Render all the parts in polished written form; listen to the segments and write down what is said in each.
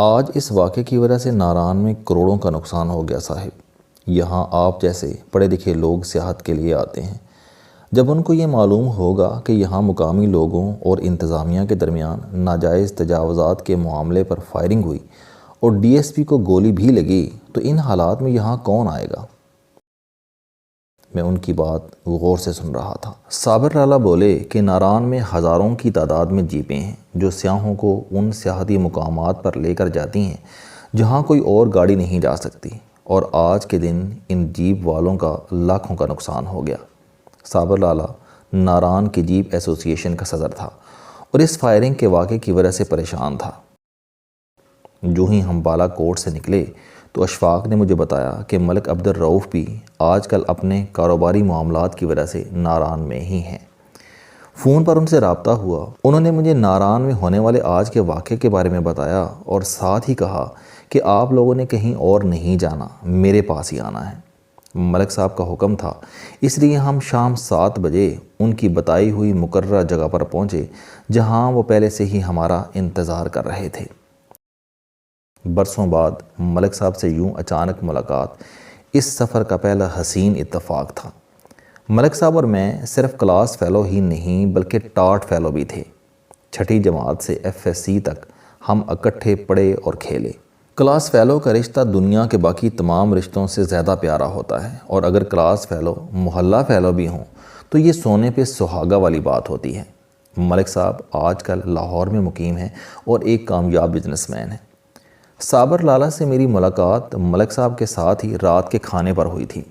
آج اس واقعے کی وجہ سے ناران میں کروڑوں کا نقصان ہو گیا صاحب۔ یہاں آپ جیسے پڑھے لکھے لوگ سیاحت کے لیے آتے ہیں۔ جب ان کو یہ معلوم ہوگا کہ یہاں مقامی لوگوں اور انتظامیہ کے درمیان ناجائز تجاوزات کے معاملے پر فائرنگ ہوئی اور ڈی ایس پی کو گولی بھی لگی تو ان حالات میں یہاں کون آئے گا؟ میں ان کی بات غور سے سن رہا تھا۔ صابر لالا بولے کہ ناران میں ہزاروں کی تعداد میں جیپیں ہیں جو سیاحوں کو ان سیاحتی مقامات پر لے کر جاتی ہیں جہاں کوئی اور گاڑی نہیں جا سکتی، اور آج کے دن ان جیپ والوں کا لاکھوں کا نقصان ہو گیا۔ صابر لالا ناران کی جیپ ایسوسی ایشن کا صدر تھا اور اس فائرنگ کے واقعے کی وجہ سے پریشان تھا۔ جو ہی ہم بالا کوٹ سے نکلے تو اشفاق نے مجھے بتایا کہ ملک عبد الرؤف بھی آج کل اپنے کاروباری معاملات کی وجہ سے ناران میں ہی ہیں۔ فون پر ان سے رابطہ ہوا، انہوں نے مجھے ناران میں ہونے والے آج کے واقعے کے بارے میں بتایا اور ساتھ ہی کہا کہ آپ لوگوں نے کہیں اور نہیں جانا، میرے پاس ہی آنا ہے۔ ملک صاحب کا حکم تھا، اس لیے ہم شام 7 بجے ان کی بتائی ہوئی مقررہ جگہ پر پہنچے جہاں وہ پہلے سے ہی ہمارا انتظار کر رہے تھے۔ برسوں بعد ملک صاحب سے یوں اچانک ملاقات اس سفر کا پہلا حسین اتفاق تھا۔ ملک صاحب اور میں صرف کلاس فیلو ہی نہیں بلکہ ٹاٹ فیلو بھی تھے۔ چھٹی جماعت سے FSC تک ہم اکٹھے پڑھے اور کھیلے۔ کلاس فیلو کا رشتہ دنیا کے باقی تمام رشتوں سے زیادہ پیارا ہوتا ہے، اور اگر کلاس فیلو محلہ فیلو بھی ہوں تو یہ سونے پہ سہاگا والی بات ہوتی ہے۔ ملک صاحب آج کل لاہور میں مقیم ہیں اور ایک کامیاب بزنس مین ہیں۔ صابر لالا سے میری ملاقات ملک صاحب کے ساتھ ہی رات کے کھانے پر ہوئی تھی۔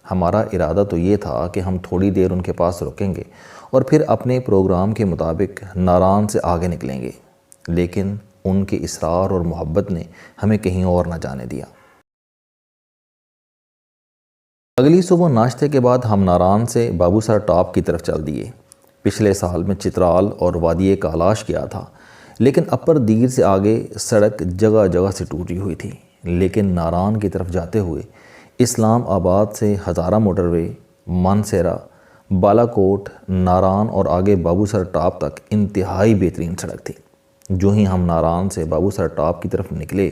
ہمارا ارادہ تو یہ تھا کہ ہم تھوڑی دیر ان کے پاس رکیں گے اور پھر اپنے پروگرام کے مطابق ناران سے آگے نکلیں گے، لیکن ان کے اصرار اور محبت نے ہمیں کہیں اور نہ جانے دیا۔ اگلی صبح ناشتے کے بعد ہم ناران سے بابو سر ٹاپ کی طرف چل دیے۔ پچھلے سال میں چترال اور وادی کالاش کیا تھا، لیکن اپر دیر سے آگے سڑک جگہ جگہ سے ٹوٹی ہوئی تھی، لیکن ناران کی طرف جاتے ہوئے اسلام آباد سے ہزارہ موٹر وے، مانسیرا، بالا کوٹ، ناران اور آگے بابو سر ٹاپ تک انتہائی بہترین سڑک تھی۔ جو ہی ہم ناران سے بابو سر ٹاپ کی طرف نکلے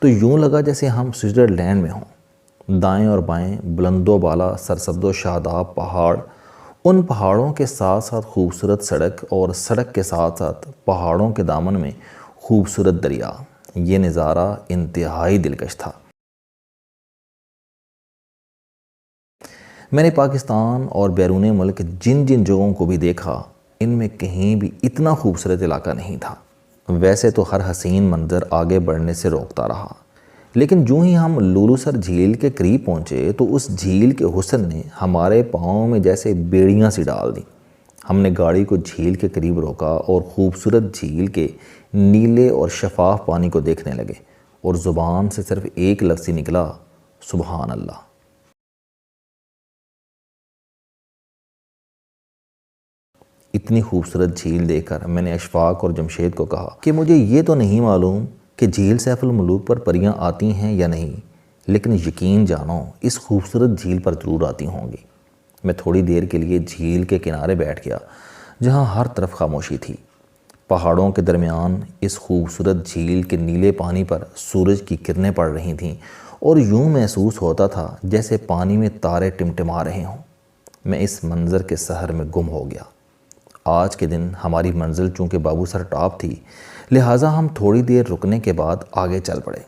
تو یوں لگا جیسے ہم سوئٹزرلینڈ میں ہوں۔ دائیں اور بائیں بلند و بالا سرسبز و شاداب پہاڑ، ان پہاڑوں کے ساتھ ساتھ خوبصورت سڑک اور سڑک کے ساتھ ساتھ پہاڑوں کے دامن میں خوبصورت دریا۔ یہ نظارہ انتہائی دلکش تھا۔ میں نے پاکستان اور بیرون ملک جن جن جگہوں کو بھی دیکھا، ان میں کہیں بھی اتنا خوبصورت علاقہ نہیں تھا۔ ویسے تو ہر حسین منظر آگے بڑھنے سے روکتا رہا، لیکن جو ہی ہم لولو سر جھیل کے قریب پہنچے تو اس جھیل کے حسن نے ہمارے پاؤں میں جیسے بیڑیاں سی ڈال دیں۔ ہم نے گاڑی کو جھیل کے قریب روکا اور خوبصورت جھیل کے نیلے اور شفاف پانی کو دیکھنے لگے، اور زبان سے صرف ایک لفظ ہی نکلا، سبحان اللہ۔ اتنی خوبصورت جھیل دیکھ کر میں نے اشفاق اور جمشید کو کہا کہ مجھے یہ تو نہیں معلوم کہ جھیل سیف الملوک پر پریاں آتی ہیں یا نہیں، لیکن یقین جانو اس خوبصورت جھیل پر ضرور آتی ہوں گی۔ میں تھوڑی دیر کے لیے جھیل کے کنارے بیٹھ گیا جہاں ہر طرف خاموشی تھی۔ پہاڑوں کے درمیان اس خوبصورت جھیل کے نیلے پانی پر سورج کی کرنیں پڑ رہی تھیں اور یوں محسوس ہوتا تھا جیسے پانی میں تارے ٹمٹما رہے ہوں۔ میں اس منظر کے سحر میں گم ہو گیا۔ آج کے دن ہماری منزل چونکہ بابو سر ٹاپ تھی، لہٰذا ہم تھوڑی دیر رکنے کے بعد آگے چل پڑے۔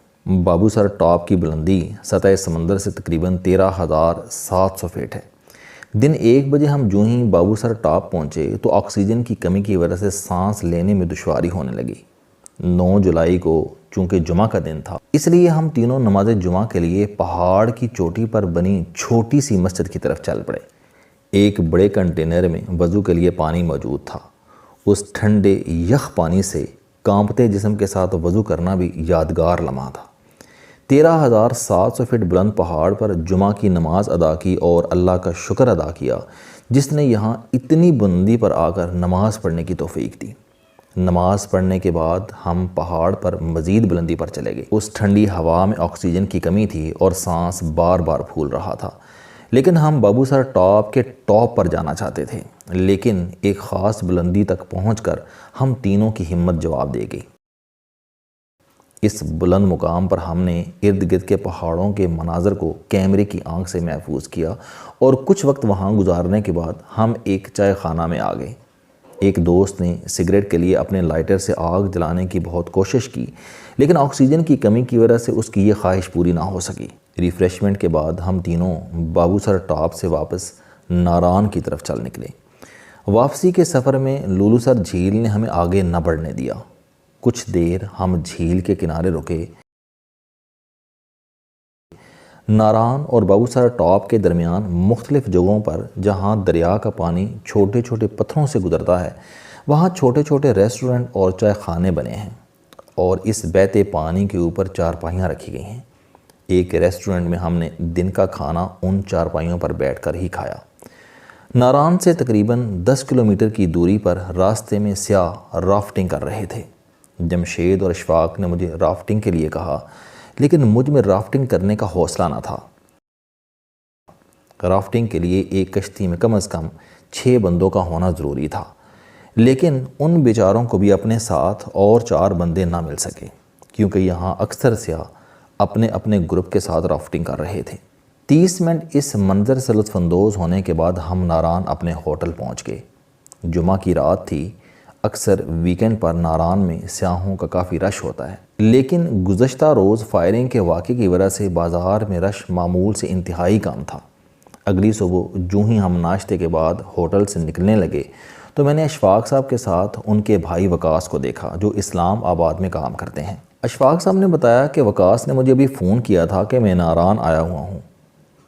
بابو سر ٹاپ کی بلندی سطح سمندر سے تقریباً 13,700 فٹ ہے۔ دن 1 بجے ہم جو ہی بابو سر ٹاپ پہنچے تو آکسیجن کی کمی کی وجہ سے سانس لینے میں دشواری ہونے لگی۔ 9 جولائی کو چونکہ جمعہ کا دن تھا، اس لیے ہم تینوں نماز جمعہ کے لیے پہاڑ کی چوٹی پر بنی چھوٹی سی مسجد کی طرف چل پڑے۔ ایک بڑے کنٹینر میں وضو کے لیے پانی موجود تھا۔ اس ٹھنڈے یخ پانی سے کانپتے جسم کے ساتھ وضو کرنا بھی یادگار لمحہ تھا۔ 13,700 فٹ بلند پہاڑ پر جمعہ کی نماز ادا کی اور اللہ کا شکر ادا کیا جس نے یہاں اتنی بلندی پر آ کر نماز پڑھنے کی توفیق دی۔ نماز پڑھنے کے بعد ہم پہاڑ پر مزید بلندی پر چلے گئے۔ اس ٹھنڈی ہوا میں آکسیجن کی کمی تھی اور سانس بار بار پھول رہا تھا، لیکن ہم بابو سر ٹاپ کے ٹاپ پر جانا چاہتے تھے۔ لیکن ایک خاص بلندی تک پہنچ کر ہم تینوں کی ہمت جواب دے گئی۔ اس بلند مقام پر ہم نے ارد گرد کے پہاڑوں کے مناظر کو کیمرے کی آنکھ سے محفوظ کیا اور کچھ وقت وہاں گزارنے کے بعد ہم ایک چائے خانہ میں آ گئے۔ ایک دوست نے سگریٹ کے لیے اپنے لائٹر سے آگ جلانے کی بہت کوشش کی، لیکن آکسیجن کی کمی کی وجہ سے اس کی یہ خواہش پوری نہ ہو سکی۔ ریفریشمنٹ کے بعد ہم تینوں بابو سر ٹاپ سے واپس ناران کی طرف چل نکلے۔ واپسی کے سفر میں لولو سر جھیل نے ہمیں آگے نہ بڑھنے دیا۔ کچھ دیر ہم جھیل کے کنارے رکے۔ ناران اور بابو سر ٹاپ کے درمیان مختلف جگہوں پر جہاں دریا کا پانی چھوٹے چھوٹے پتھروں سے گزرتا ہے، وہاں چھوٹے چھوٹے ریسٹورنٹ اور چائے خانے بنے ہیں اور اس بہتے پانی کے اوپر چارپائیاں رکھی گئی ہیں۔ ایک ریسٹورنٹ میں ہم نے دن کا کھانا ان چارپائیوں پر بیٹھ کر ہی کھایا۔ ناران سے تقریباً 10 کلومیٹر کی دوری پر راستے میں سیاح رافٹنگ کر رہے تھے۔ جمشید اور اشفاق نے مجھے رافٹنگ کے لیے کہا، لیکن مجھ میں رافٹنگ کرنے کا حوصلہ نہ تھا۔ رافٹنگ کے لیے ایک کشتی میں کم از کم 6 بندوں کا ہونا ضروری تھا، لیکن ان بیچاروں کو بھی اپنے ساتھ اور 4 بندے نہ مل سکے، کیونکہ یہاں اکثر سیاح اپنے اپنے گروپ کے ساتھ رافٹنگ کر رہے تھے۔ 30 منٹ اس منظر سے لطف اندوز ہونے کے بعد ہم ناران اپنے ہوٹل پہنچ گئے۔ جمعہ کی رات تھی۔ اکثر ویکنڈ پر ناران میں سیاحوں کا کافی رش ہوتا ہے، لیکن گزشتہ روز فائرنگ کے واقعے کی وجہ سے بازار میں رش معمول سے انتہائی کم تھا۔ اگلی صبح جو ہی ہم ناشتے کے بعد ہوٹل سے نکلنے لگے تو میں نے اشفاق صاحب کے ساتھ ان کے بھائی وقاص کو دیکھا جو اسلام آباد میں کام کرتے ہیں۔ اشفاق صاحب نے بتایا کہ وقاص نے مجھے ابھی فون کیا تھا کہ میں ناران آیا ہوا ہوں،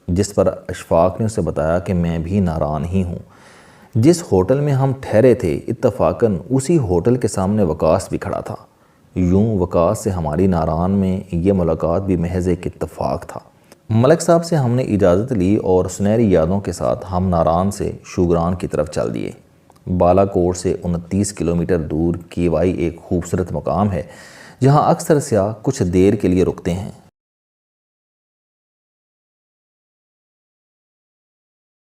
جس پر اشفاق نے اسے بتایا کہ میں بھی ناران ہی ہوں۔ جس ہوٹل میں ہم ٹھہرے تھے اتفاقاً اسی ہوٹل کے سامنے وقاص بھی کھڑا تھا۔ یوں وقاص سے ہماری ناران میں یہ ملاقات بھی محض ایک اتفاق تھا۔ ملک صاحب سے ہم نے اجازت لی اور سنہری یادوں کے ساتھ ہم ناران سے شوگران کی طرف چل دیے۔ بالا کوٹ سے 29 کلومیٹر دور کیوائی ایک خوبصورت مقام ہے جہاں اکثر سیاح کچھ دیر کے لیے رکتے ہیں۔